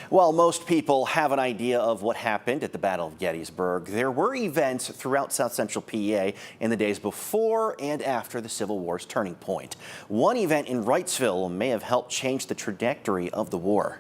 While most people have an idea of what happened at the Battle of Gettysburg, there were events throughout South Central PA in the days before and after the Civil War's turning point. One event in Wrightsville may have helped change the trajectory of the war.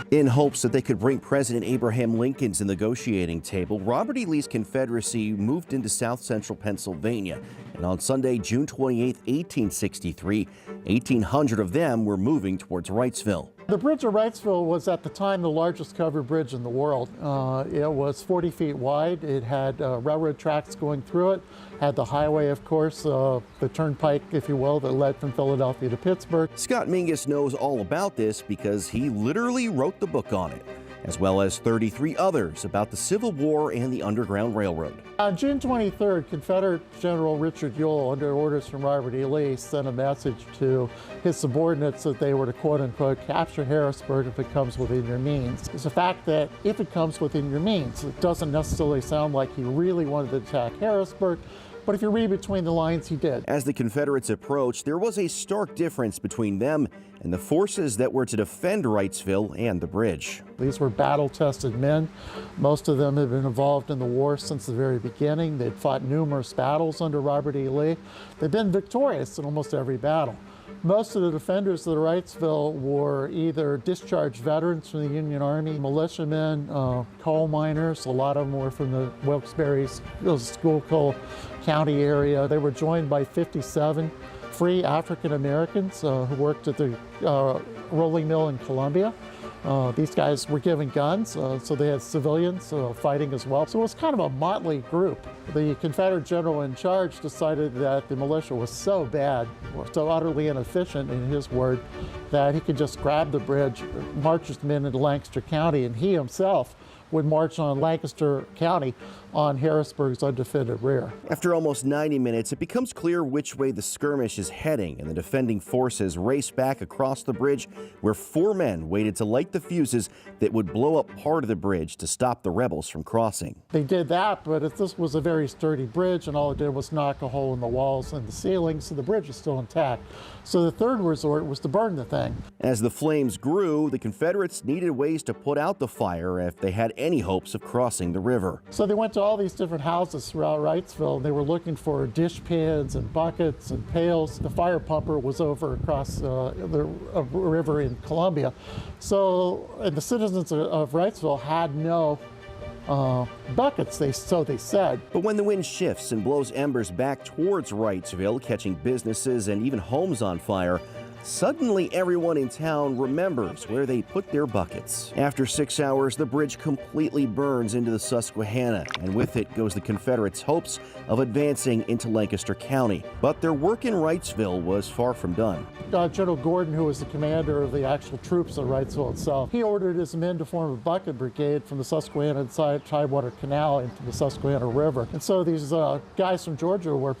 In hopes that they could bring President Abraham Lincoln to the negotiating table, Robert E. Lee's Confederacy moved into South Central Pennsylvania. And on Sunday, June 28, 1863, 1,800 of them were moving towards Wrightsville. The bridge of Wrightsville was at the time the largest covered bridge in the world. It was 40 feet wide. It had railroad tracks going through it, had the highway, of course, the turnpike, if you will, that led from Philadelphia to Pittsburgh. Scott Mingus knows all about this because he literally wrote the book on it, as well as 33 others about the Civil War and the Underground Railroad. On June 23rd, Confederate General Richard Ewell, under orders from Robert E. Lee, sent a message to his subordinates that they were to, quote-unquote, capture Harrisburg if it comes within your means. It's the fact that if it comes within your means, it doesn't necessarily sound like he really wanted to attack Harrisburg, but if you read between the lines, he did. As the Confederates approached, there was a stark difference between them and the forces that were to defend Wrightsville and the bridge. These were battle-tested men. Most of them had been involved in the war since the very beginning. They'd fought numerous battles under Robert E. Lee. They'd been victorious in almost every battle. Most of the defenders of the Wrightsville were either discharged veterans from the Union Army, militiamen, coal miners. A lot of them were from the Wilkes-Barre, Susquehanna County area. They were joined by 57 free African Americans who worked at the rolling mill in Columbia. These guys were given guns, so they had civilians fighting as well. So it was kind of a motley group. The Confederate general in charge decided that the militia was so bad, so utterly inefficient in his word, that he could just grab the bridge, march them into Lancaster County, and he himself would march on Lancaster County on Harrisburg's undefended rear. After almost 90 minutes, it becomes clear which way the skirmish is heading, and the defending forces race back across the bridge where 4 men waited to light the fuses that would blow up part of the bridge to stop the rebels from crossing. They did that, but this was a very sturdy bridge, and all it did was knock a hole in the walls and the ceiling, so the bridge was still intact. So the third resort was to burn the thing. As the flames grew, the Confederates needed ways to put out the fire if they had any hopes of crossing the river. So they went to all these different houses throughout Wrightsville, and they were looking for dish pans and buckets and pails. The fire pumper was over across the river in Columbia. So, and the citizens of Wrightsville had no buckets, so they said. But when the wind shifts and blows embers back towards Wrightsville, catching businesses and even homes on fire, suddenly everyone in town remembers where they put their buckets. After 6 hours, the bridge completely burns into the Susquehanna, and with it goes the Confederates' hopes of advancing into Lancaster County. But their work in Wrightsville was far from done. General Gordon, who was the commander of the actual troops at Wrightsville itself, he ordered his men to form a bucket brigade from the Susquehanna and Tidewater Canal into the Susquehanna River. And so these guys from Georgia were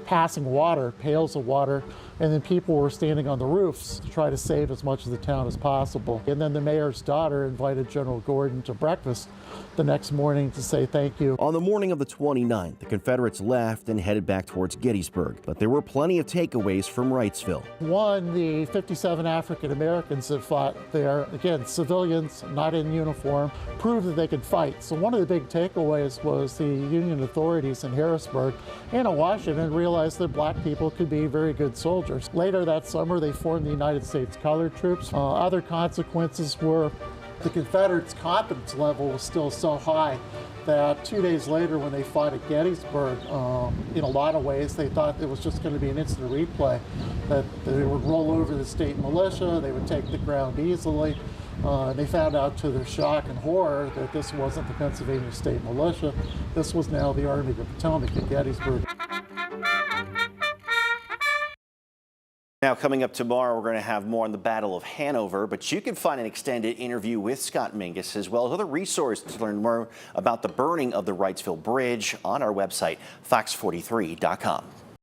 passing water, pails of water, and then people were standing on the roofs to try to save as much of the town as possible. And then the mayor's daughter invited General Gordon to breakfast the next morning to say thank you. On the morning of the 29th, the Confederates left and headed back towards Gettysburg, but there were plenty of takeaways from Wrightsville. One, the 57 African Americans that fought there, again, civilians, not in uniform, proved that they could fight. So one of the big takeaways was the Union authorities in Harrisburg and in Washington realized that black people could be very good soldiers. Later that summer, they formed the United States Colored Troops. Other consequences were the Confederates' confidence level was still so high that 2 days later when they fought at Gettysburg, in a lot of ways, they thought it was just going to be an instant replay, that they would roll over the state militia, they would take the ground easily. And they found out to their shock and horror that this wasn't the Pennsylvania State Militia. This was now the Army of the Potomac at Gettysburg. Now, coming up tomorrow, we're going to have more on the Battle of Hanover, but you can find an extended interview with Scott Mingus as well as other resources to learn more about the burning of the Wrightsville Bridge on our website, fox43.com.